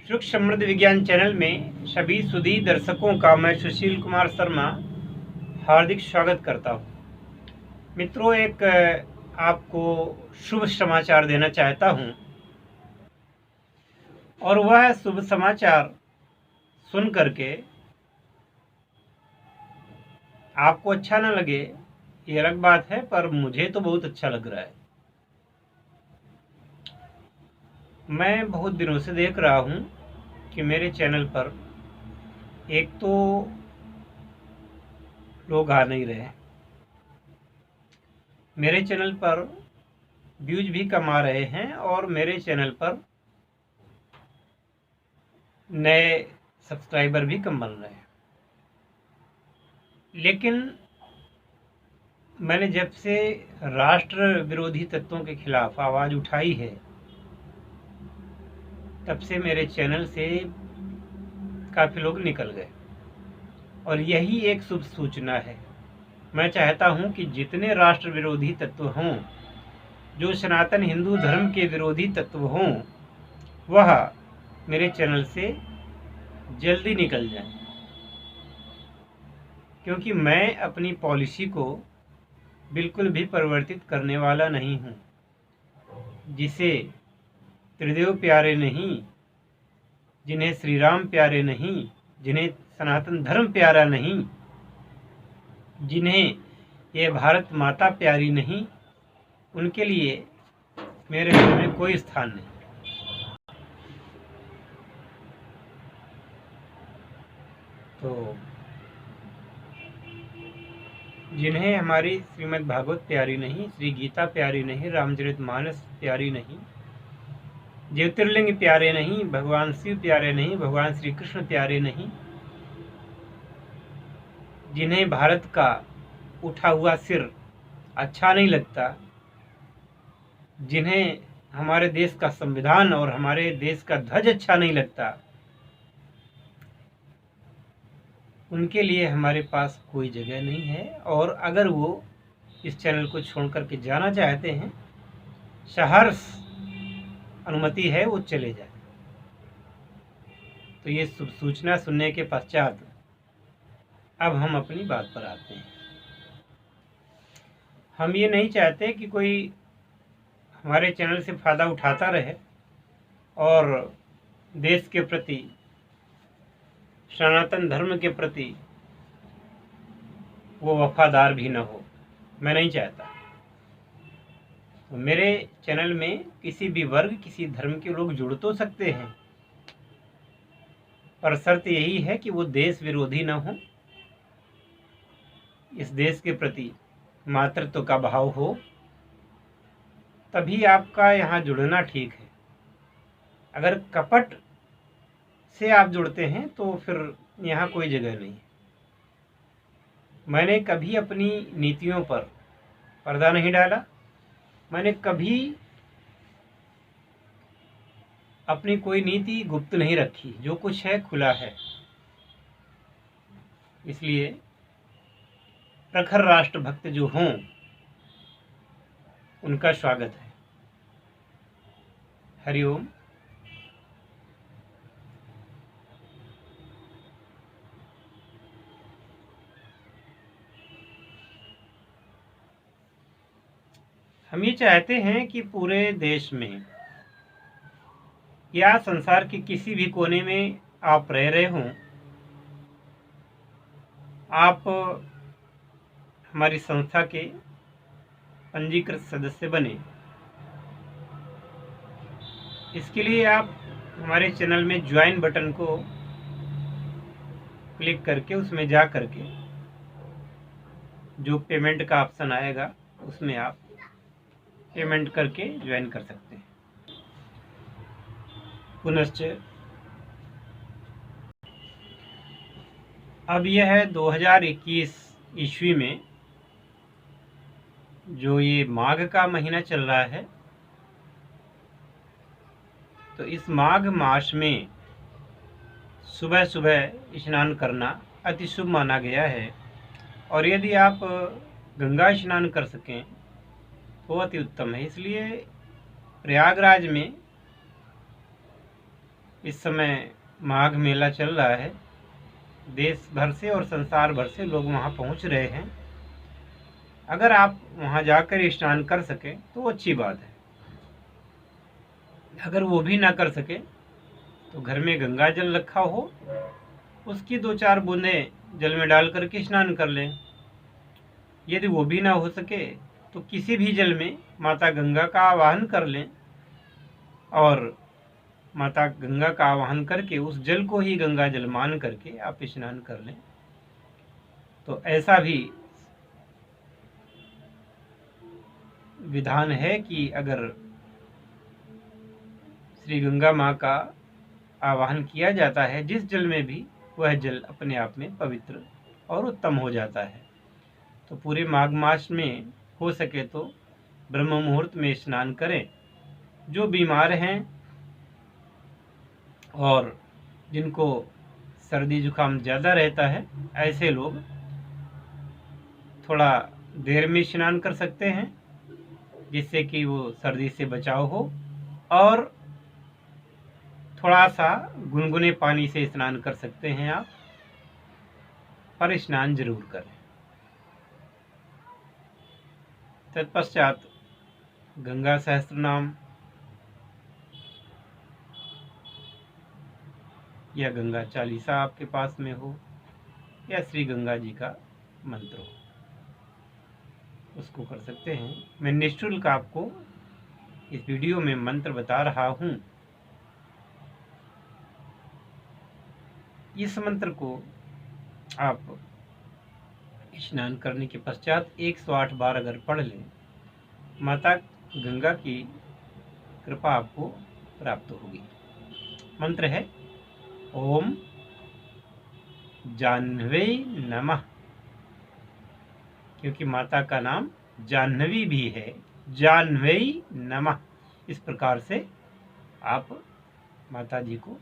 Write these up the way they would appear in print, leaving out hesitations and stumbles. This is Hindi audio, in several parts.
सुख समृद्ध विज्ञान चैनल में सभी सुधी दर्शकों का मैं सुशील कुमार शर्मा हार्दिक स्वागत करता हूं। मित्रों, एक आपको शुभ समाचार देना चाहता हूं और वह शुभ समाचार सुन करके आपको अच्छा न लगे ये अलग बात है, पर मुझे तो बहुत अच्छा लग रहा है। मैं बहुत दिनों से देख रहा हूं कि मेरे चैनल पर एक तो लोग आ नहीं रहे, मेरे चैनल पर व्यूज भी कम आ रहे हैं और मेरे चैनल पर नए सब्सक्राइबर भी कम बन रहे हैं। लेकिन मैंने जब से राष्ट्र विरोधी तत्वों के खिलाफ आवाज़ उठाई है, तब से मेरे चैनल से काफ़ी लोग निकल गए और यही एक शुभ सूचना है। मैं चाहता हूं कि जितने राष्ट्र विरोधी तत्व हों, जो सनातन हिंदू धर्म के विरोधी तत्व हों, वह मेरे चैनल से जल्दी निकल जाएं, क्योंकि मैं अपनी पॉलिसी को बिल्कुल भी परिवर्तित करने वाला नहीं हूं। जिसे त्रिदेव प्यारे नहीं, जिन्हें श्री राम प्यारे नहीं, जिन्हें सनातन धर्म प्यारा नहीं, जिन्हें ये भारत माता प्यारी नहीं, उनके लिए मेरे मन में कोई स्थान नहीं। तो जिन्हें हमारी श्रीमद् भागवत प्यारी नहीं, श्री गीता प्यारी नहीं, रामचरितमानस प्यारी नहीं, ज्योतिर्लिंग प्यारे नहीं, भगवान शिव प्यारे नहीं, भगवान श्री कृष्ण प्यारे नहीं, जिन्हें भारत का उठा हुआ सिर अच्छा नहीं लगता, जिन्हें हमारे देश का संविधान और हमारे देश का ध्वज अच्छा नहीं लगता, उनके लिए हमारे पास कोई जगह नहीं है। और अगर वो इस चैनल को छोड़ करके जाना चाहते हैं, सहर्ष अनुमति है, वो चले जाए। तो ये शुभ सूचना सुनने के पश्चात अब हम अपनी बात पर आते हैं। हम ये नहीं चाहते कि कोई हमारे चैनल से फ़ायदा उठाता रहे और देश के प्रति, सनातन धर्म के प्रति वो वफादार भी न हो। मैं नहीं चाहता। तो मेरे चैनल में किसी भी वर्ग, किसी धर्म के लोग जुड़ तो सकते हैं, पर शर्त यही है कि वो देश विरोधी न हो, इस देश के प्रति मातृत्व का भाव हो, तभी आपका यहाँ जुड़ना ठीक है। अगर कपट से आप जुड़ते हैं तो फिर यहाँ कोई जगह नहीं है। मैंने कभी अपनी नीतियों पर पर्दा नहीं डाला, मैंने कभी अपनी कोई नीति गुप्त नहीं रखी, जो कुछ है खुला है। इसलिए प्रखर राष्ट्रभक्त जो हों, उनका स्वागत है। हरिओम। हम ये चाहते हैं कि पूरे देश में या संसार के किसी भी कोने में आप रह रहे हों, आप हमारी संस्था के पंजीकृत सदस्य बने। इसके लिए आप हमारे चैनल में ज्वाइन बटन को क्लिक करके उसमें जा करके जो पेमेंट का ऑप्शन आएगा, उसमें आप पेमेंट करके ज्वाइन कर सकते हैं। पुनश्च अब यह है 2021 ईस्वी में जो ये माघ का महीना चल रहा है, तो इस माघ मास में सुबह सुबह स्नान करना अति शुभ माना गया है। और यदि आप गंगा स्नान कर सकें तो अति उत्तम है। इसलिए प्रयागराज में इस समय माघ मेला चल रहा है, देश भर से और संसार भर से लोग वहाँ पहुँच रहे हैं। अगर आप वहाँ जाकर स्नान कर सकें तो अच्छी बात है। अगर वो भी ना कर सके तो घर में गंगा जल रखा हो, उसकी 2-4 बूंदें जल में डाल करके स्नान कर लें। यदि वो भी ना हो सके तो किसी भी जल में माता गंगा का आवाहन कर लें और माता गंगा का आवाहन करके उस जल को ही गंगा जल मान करके आप स्नान कर लें। तो ऐसा भी विधान है कि अगर श्री गंगा माँ का आवाहन किया जाता है जिस जल में भी, वह जल अपने आप में पवित्र और उत्तम हो जाता है। तो पूरे माघ मास में हो सके तो ब्रह्म मुहूर्त में स्नान करें। जो बीमार हैं और जिनको सर्दी जुकाम ज़्यादा रहता है, ऐसे लोग थोड़ा देर में स्नान कर सकते हैं जिससे कि वो सर्दी से बचाव हो, और थोड़ा सा गुनगुने पानी से स्नान कर सकते हैं आप, पर स्नान जरूर करें। तत्पश्चात गंगा सहस्त्र नाम या गंगा चालीसा आपके पास में हो या श्री गंगा जी का मंत्र हो, उसको कर सकते हैं। मैं निःशुल्क आपको इस वीडियो में मंत्र बता रहा हूँ। इस मंत्र को आप स्नान करने के पश्चात 108 बार अगर पढ़ लें, माता गंगा की कृपा आपको प्राप्त होगी। मंत्र है ओम जाह्नवे नमः, क्योंकि माता का नाम जाह्नवी भी है। जाह्नवे नमः, इस प्रकार से आप माता जी को,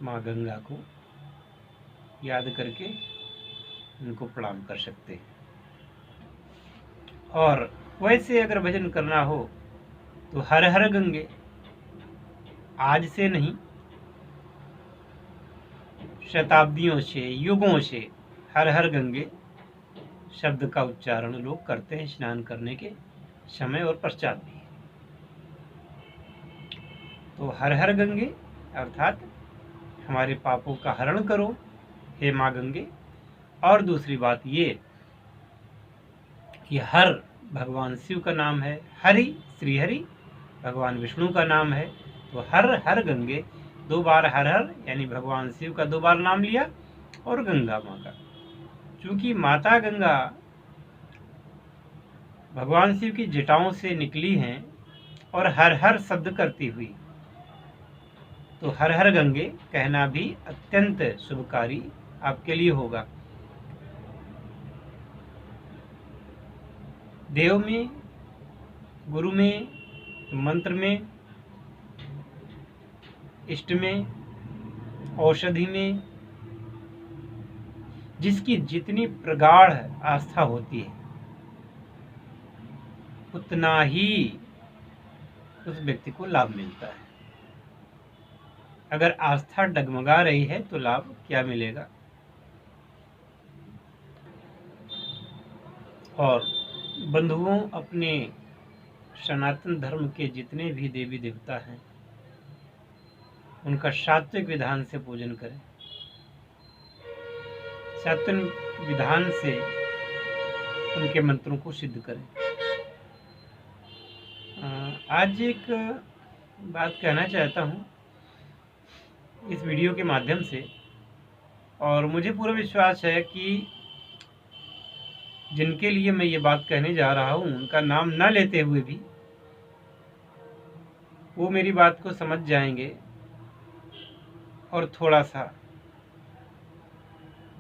माँ गंगा को याद करके उनको प्रणाम कर सकते हैं। और वैसे अगर भजन करना हो तो हर हर गंगे, आज से नहीं, शताब्दियों से, युगों से हर हर गंगे शब्द का उच्चारण लोग करते हैं स्नान करने के समय और पश्चात भी। तो हर हर गंगे अर्थात हमारे पापों का हरण करो हे माँ गंगे। और दूसरी बात ये कि हर भगवान शिव का नाम है, हरि श्री हरि भगवान विष्णु का नाम है। तो हर हर गंगे, 2 बार हर हर यानी भगवान शिव का 2 बार नाम लिया और गंगा माँ का। चूंकि माता गंगा भगवान शिव की जटाओं से निकली हैं और हर हर शब्द करती हुई, तो हर हर गंगे कहना भी अत्यंत शुभकारी आपके लिए होगा। देव में, गुरु में, मंत्र में, इष्ट में, औषधि में जिसकी जितनी प्रगाढ़ आस्था होती है उतना ही उस व्यक्ति को लाभ मिलता है। अगर आस्था डगमगा रही है तो लाभ क्या मिलेगा। और बंधुओं, अपने सनातन धर्म के जितने भी देवी देवता हैं उनका सात्विक विधान से पूजन करें, सात्विक विधान से उनके मंत्रों को सिद्ध करें। आज एक बात कहना चाहता हूँ इस वीडियो के माध्यम से, और मुझे पूरा विश्वास है कि जिनके लिए मैं ये बात कहने जा रहा हूँ उनका नाम न लेते हुए भी वो मेरी बात को समझ जाएंगे और थोड़ा सा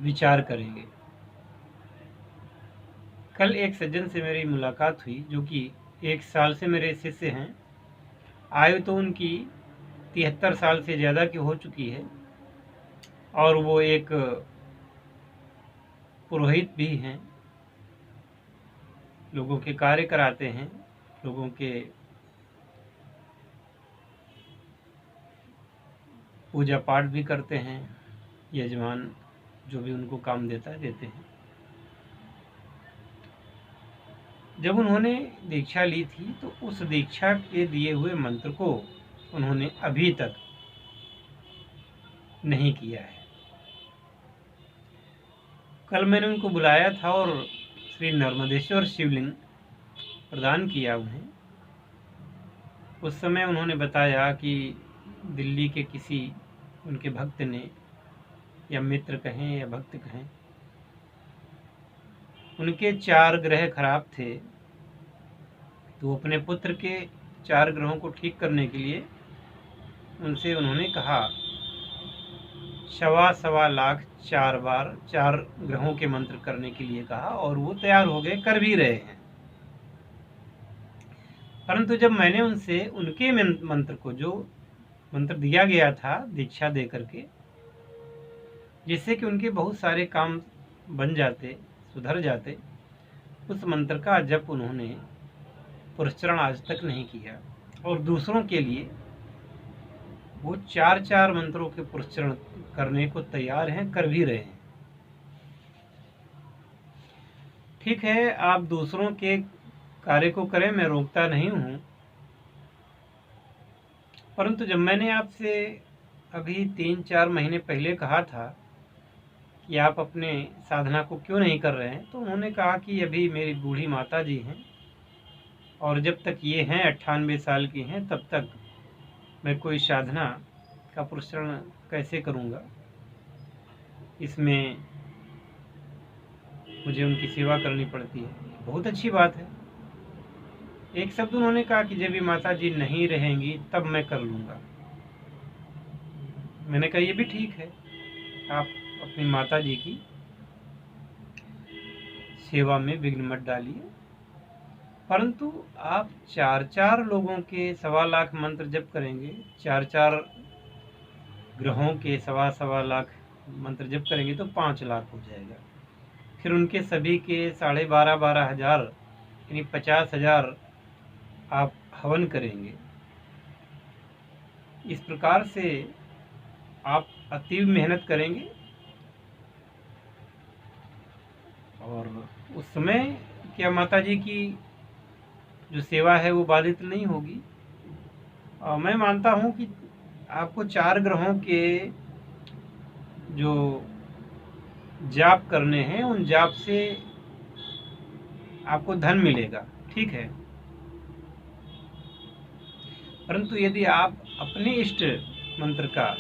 विचार करेंगे। कल एक सज्जन से मेरी मुलाकात हुई जो कि 1 साल से मेरे शिष्य हैं। आयु तो उनकी 73 साल से ज़्यादा की हो चुकी है और वो एक पुरोहित भी हैं, लोगों के कार्य कराते हैं, लोगों के पूजा पाठ भी करते हैं, यजमान जो भी उनको काम देता है देते हैं। जब उन्होंने दीक्षा ली थी तो उस दीक्षा के दिए हुए मंत्र को उन्होंने अभी तक नहीं किया है। कल मैंने उनको बुलाया था और श्री नर्मदेश्वर शिवलिंग प्रदान किया उन्हें। उस समय उन्होंने बताया कि दिल्ली के किसी उनके भक्त ने, या मित्र कहें या भक्त कहें, उनके 4 ग्रह खराब थे, तो अपने पुत्र के 4 ग्रहों को ठीक करने के लिए उनसे उन्होंने कहा 1.25 लाख 4 बार 4 ग्रहों के मंत्र करने के लिए कहा, और वो तैयार हो गए, कर भी रहे हैं। परंतु जब मैंने उनसे उनके मंत्र को, जो मंत्र दिया गया था दीक्षा दे करके, जिससे कि उनके बहुत सारे काम बन जाते, सुधर जाते, उस मंत्र का जप उन्होंने पुरस्चरण आज तक नहीं किया, और दूसरों के लिए वो 4 मंत्रों के पुरस्चरण करने को तैयार हैं, कर भी रहे हैं। ठीक है, आप दूसरों के कार्य को करें, मैं रोकता नहीं हूँ, परंतु जब मैंने आपसे अभी 3-4 महीने पहले कहा था कि आप अपने साधना को क्यों नहीं कर रहे हैं, तो उन्होंने कहा कि अभी मेरी बूढ़ी माता जी हैं, और जब तक ये हैं 98 साल की हैं, तब तक मैं कोई साधना का पुरस्चरण कैसे करूँगा, इसमें मुझे उनकी सेवा करनी पड़ती है। बहुत अच्छी बात है। एक शब्द उन्होंने कहा कि जब भी माता जी नहीं रहेंगी तब मैं कर लूँगा। मैंने कहा ये भी ठीक है, आप अपनी माता जी की सेवा में विघ्न मत डालिए, परंतु आप 4 लोगों के 1.25 लाख मंत्र जप करेंगे, 4 ग्रहों के 1.25 लाख मंत्र जप करेंगे तो 5 लाख हो जाएगा। फिर उनके सभी के 12.5 हज़ार यानी 50,000 आप हवन करेंगे। इस प्रकार से आप अतीव मेहनत करेंगे, और उस समय क्या माता जी की जो सेवा है वो बाधित नहीं होगी। और मैं मानता हूँ कि आपको 4 ग्रहों के जो जाप करने हैं, उन जाप से आपको धन मिलेगा, ठीक है। परंतु यदि आप अपने इष्ट मंत्र का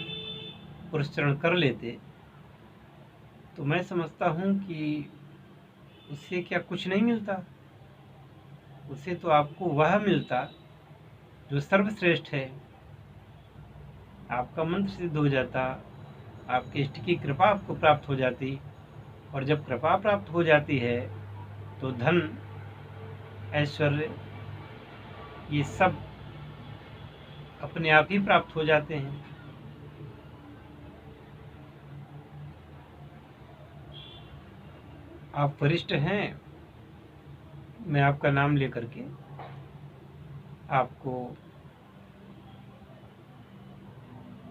पुरस्चरण कर लेते तो मैं समझता हूँ कि उससे क्या कुछ नहीं मिलता। उससे तो आपको वह मिलता जो सर्वश्रेष्ठ है। आपका मंत्र सिद्ध हो जाता, आपके इष्ट की कृपा आपको प्राप्त हो जाती, और जब कृपा प्राप्त हो जाती है तो धन, ऐश्वर्य, ये सब अपने आप ही प्राप्त हो जाते हैं। आप वरिष्ठ हैं, मैं आपका नाम लेकर के आपको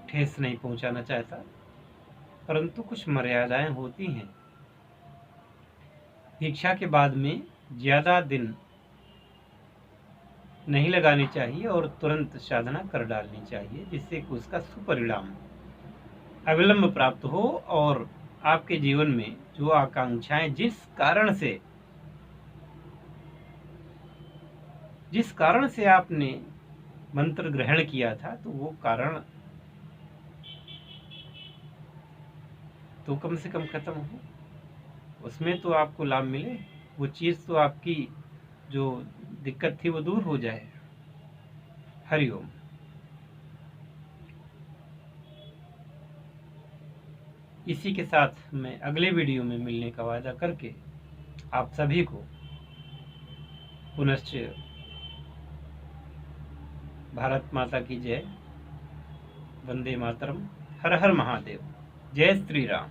ठेस नहीं पहुंचाना चाहता, परंतु कुछ मर्यादाएं होती हैं। दीक्षा के बाद में ज़्यादा दिन नहीं लगानी चाहिए और तुरंत साधना कर डालनी चाहिए, जिससे कि उसका सुपरिणाम अविलंब प्राप्त हो, और आपके जीवन में जो आकांक्षाएं जिस कारण से आपने मंत्र ग्रहण किया था, तो वो कारण तो कम से कम खत्म हो, उसमें तो आपको लाभ मिले, वो चीज़ तो आपकी जो दिक्कत थी वो दूर हो जाए। हरिओम। इसी के साथ मैं अगले वीडियो में मिलने का वादा करके आप सभी को पुनश्च भारत माता की जय, वंदे मातरम, हर हर महादेव, जय श्री राम।